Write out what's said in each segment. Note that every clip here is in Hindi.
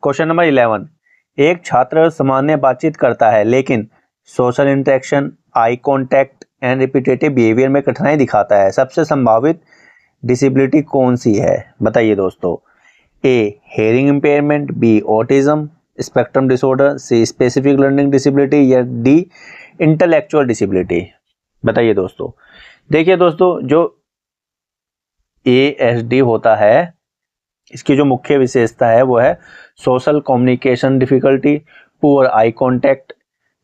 क्वेश्चन नंबर 11, एक छात्र सामान्य बातचीत करता है लेकिन social interaction, eye contact and repetitive behaviour में कठिनाई दिखाता है। सबसे संभावित डिसेबिलिटी कौन सी है? बताइए दोस्तों। A hearing impairment, B autism spectrum disorder, C specific learning disability या डी इंटेलेक्चुअल डिसेबिलिटी। बताइए दोस्तों। देखिए दोस्तों, जो ASD होता है इसकी जो मुख्य विशेषता है वो है social communication difficulty, poor eye contact,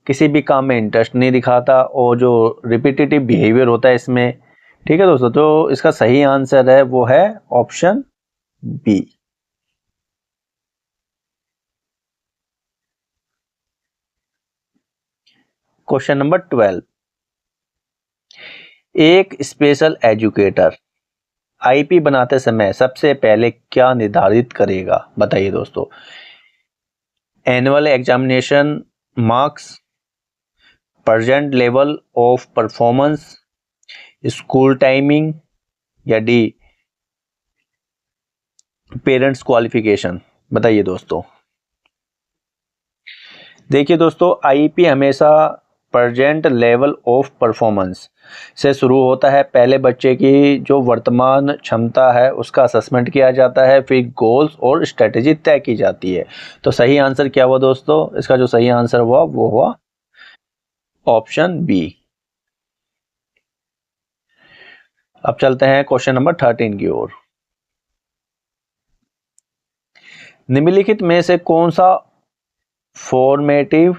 किसी भी काम में इंटरेस्ट नहीं दिखाता और जो रिपीटेटिव बिहेवियर होता है इसमें। ठीक है दोस्तों, तो इसका सही आंसर है वो है ऑप्शन बी। क्वेश्चन नंबर 12, एक स्पेशल एजुकेटर IP बनाते समय सबसे पहले क्या निर्धारित करेगा? बताइए दोस्तों। Annual examination marks, present level of performance, school timing या डी पेरेंट्स क्वालिफिकेशन। बताइए दोस्तों। देखिए दोस्तों, आईपी हमेशा प्रेजेंट लेवल ऑफ परफॉर्मेंस से शुरू होता है। पहले बच्चे की जो वर्तमान क्षमता है उसका असेसमेंट किया जाता है, फिर गोल्स और स्ट्रेटेजी तय की जाती है। तो सही आंसर क्या हुआ दोस्तों? इसका जो सही आंसर हुआ वो हुआ ऑप्शन बी। अब चलते हैं क्वेश्चन नंबर 13 की ओर। निम्नलिखित में से कौन सा फॉर्मेटिव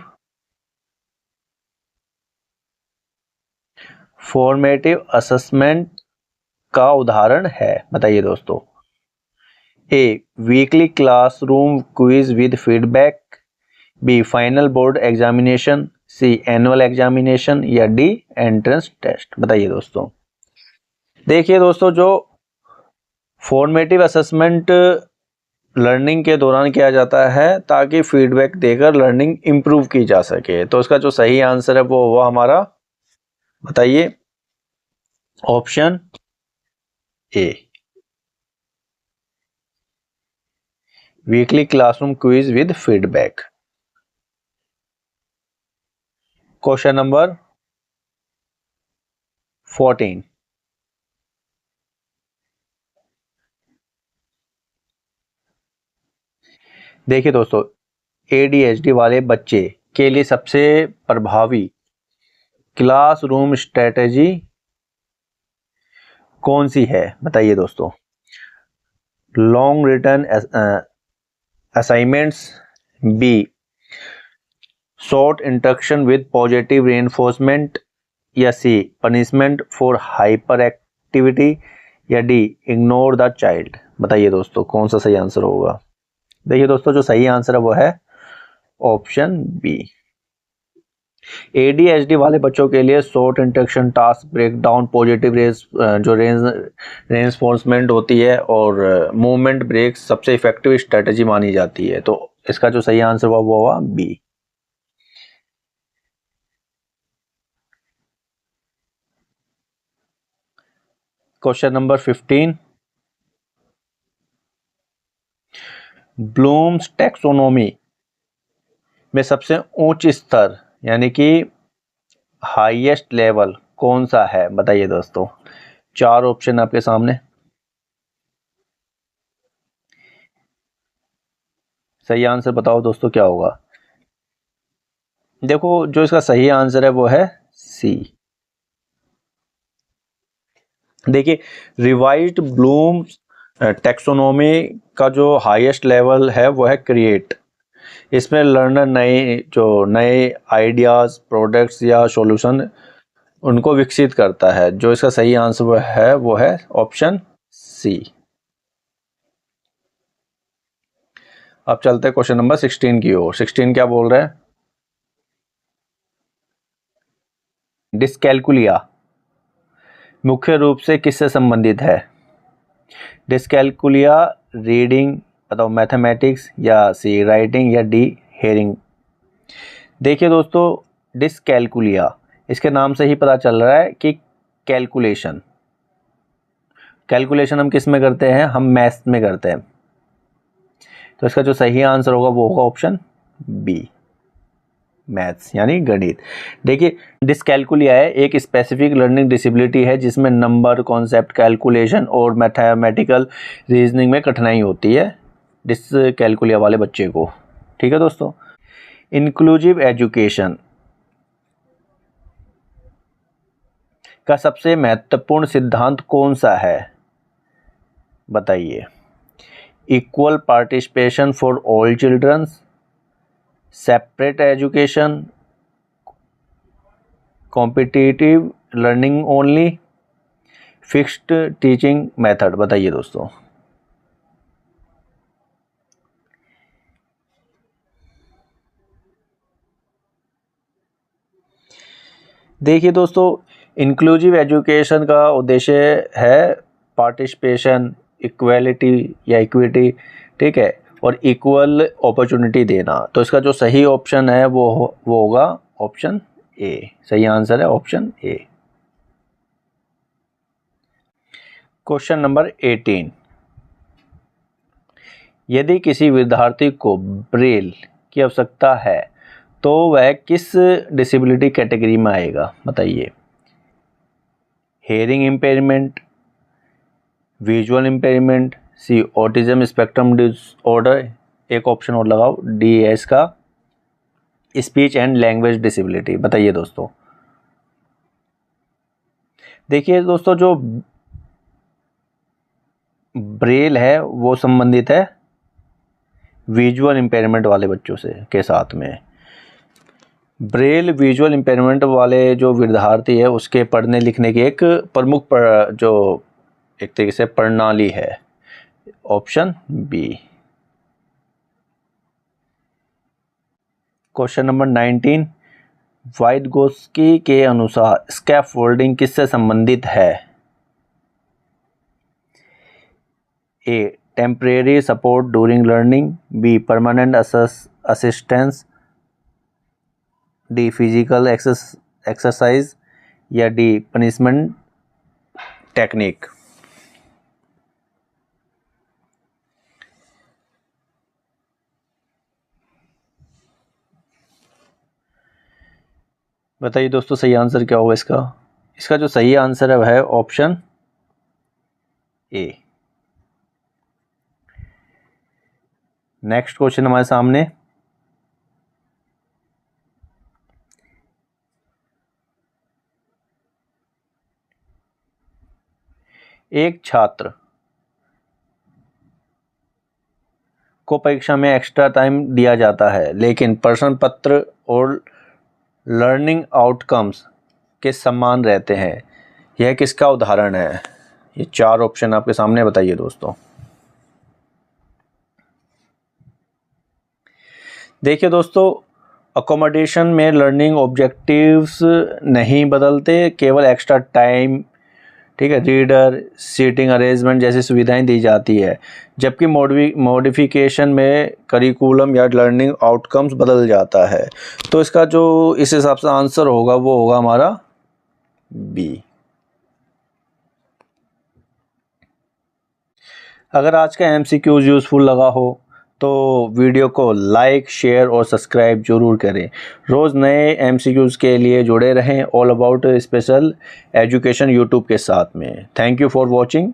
असेसमेंट का उदाहरण है? बताइए दोस्तों। A weekly classroom quiz with feedback, B final board examination, C annual examination या डी एंट्रेंस टेस्ट। बताइए दोस्तों। देखिए दोस्तों, जो फॉर्मेटिव असेसमेंट लर्निंग के दौरान किया जाता है ताकि फीडबैक देकर लर्निंग इंप्रूव की जा सके। तो इसका जो सही आंसर है वो हुआ हमारा, बताइए, option A weekly classroom quiz with feedback. Question number 14, देखिए दोस्तों, ADHD वाले बच्चे के लिए सबसे प्रभावी क्लासरूम स्ट्रेटेजी कौन सी है? बताइए दोस्तों। Long return assignments, B short instruction with positive reinforcement या C punishment for hyperactivity या डी इग्नोर द चाइल्ड। बताइए दोस्तों, कौन सा सही आंसर होगा? देखिए दोस्तों, जो सही आंसर है वो है ऑप्शन बी। ADHD वाले बच्चों के लिए short instruction, task breakdown, positive जो रेंफोर्समेंट होती है और मूवमेंट ब्रेक सबसे इफेक्टिव स्ट्रेटजी मानी जाती है। तो इसका जो सही आंसर हुआ वो हुआ B. Question number 15, Bloom's taxonomy में सबसे उच्च स्तर यानी कि हाईएस्ट लेवल कौन सा है? बताइए दोस्तों। 4 ऑप्शन आपके सामने, सही आंसर बताओ दोस्तों क्या होगा? देखो, जो इसका सही आंसर है वो है सी। देखिए, रिवाइज्ड ब्लूम टैक्सोनॉमी का जो हाईएस्ट लेवल है वो है क्रिएट। इसमें लर्नर नए आइडियाज, प्रोडक्ट्स या सॉल्यूशन उनको विकसित करता है। जो इसका सही आंसर है वो है ऑप्शन सी। अब चलते हैं क्वेश्चन नंबर 16 की ओर। 16 क्या बोल रहे हैं? डिस्कैल्कुलिया मुख्य रूप से किससे संबंधित है? डिस्कैल्कुलिया रीडिंग, बताओ, मैथमेटिक्स या सी राइटिंग या डी हेयरिंग। देखिए दोस्तों, डिस्कैल्कुलिया इसके नाम से ही पता चल रहा है कि कैलकुलेशन हम किस में करते हैं? हम मैथ्स में करते हैं। तो इसका जो सही आंसर होगा वो होगा ऑप्शन बी, मैथ्स यानी गणित। देखिए डिसकैलकुलिया है एक स्पेसिफिक लर्निंग डिसेबिलिटी है जिसमें नंबर, कॉन्सेप्ट, कैलकुलेशन और मैथमेटिकल रीजनिंग में कठिनाई होती है डिसकैलकुलिया वाले बच्चे को। ठीक है दोस्तों। इंक्लूसिव एजुकेशन का सबसे महत्वपूर्ण सिद्धांत कौन सा है, बताइए। Equal participation for all childrens, separate education, competitive learning only, fixed teaching method, बताइए दोस्तों। देखिए दोस्तों, इंक्लूसिव एजुकेशन का उद्देश्य है पार्टिसिपेशन, इक्वालिटी या इक्विटी, ठीक है, और इक्वल अपॉर्चुनिटी देना। तो इसका जो सही ऑप्शन है वो होगा ऑप्शन ए। सही आंसर है ऑप्शन ए। क्वेश्चन नंबर 18, यदि किसी विद्यार्थी को ब्रेल की आवश्यकता है तो वह किस डिसेबिलिटी कैटेगरी में आएगा, बताइए। हेयरिंग इम्पेयरमेंट, विजुअल इम्पेयरमेंट, सी ऑटिज्म स्पेक्ट्रम डिसऑर्डर, एक ऑप्शन और लगाओ, डी है इसका स्पीच एंड लैंग्वेज डिसेबिलिटी, बताइए दोस्तों। देखिए दोस्तों, जो ब्रेल है वो संबंधित है विजुअल इम्पेयरमेंट वाले बच्चों से के साथ में। ब्रेल विजुअल इम्पेयरमेंट वाले जो विद्यार्थी है उसके पढ़ने लिखने की एक प्रमुख जो एक तरीके से प्रणाली है, option B. Question number 19, Vygotsky के अनुसार स्कैफोल्डिंग किससे संबंधित है। A temporary support during learning, B permanent assistance, D physical exercise या डी पनिशमेंट टेक्निक। बताइए दोस्तों सही आंसर क्या होगा इसका। इसका जो सही आंसर है वह है ऑप्शन ए। नेक्स्ट क्वेश्चन हमारे सामने, एक छात्र को परीक्षा में एक्स्ट्रा टाइम दिया जाता है लेकिन प्रश्न पत्र और लर्निंग आउटकम्स के समान रहते हैं, यह किसका उदाहरण है। ये चार ऑप्शन आपके सामने, बताइए दोस्तों। देखिए दोस्तों, अकोमोडेशन में लर्निंग ऑब्जेक्टिव्स नहीं बदलते, केवल एक्स्ट्रा टाइम, ठीक है, रीडर, सीटिंग अरेंजमेंट जैसी सुविधाएं दी जाती है, जबकि मॉडिफिकेशन में करिकुलम या लर्निंग आउटकम्स बदल जाता है। तो इसका जो इस हिसाब से आंसर होगा वो होगा हमारा बी। अगर आज का एमसीक्यूज यूज़फुल लगा हो तो वीडियो को लाइक, शेयर और सब्सक्राइब जरूर करें। रोज़ नए एमसीक्यूज़ के लिए जुड़े रहें all about special education YouTube के साथ में। Thank you for watching.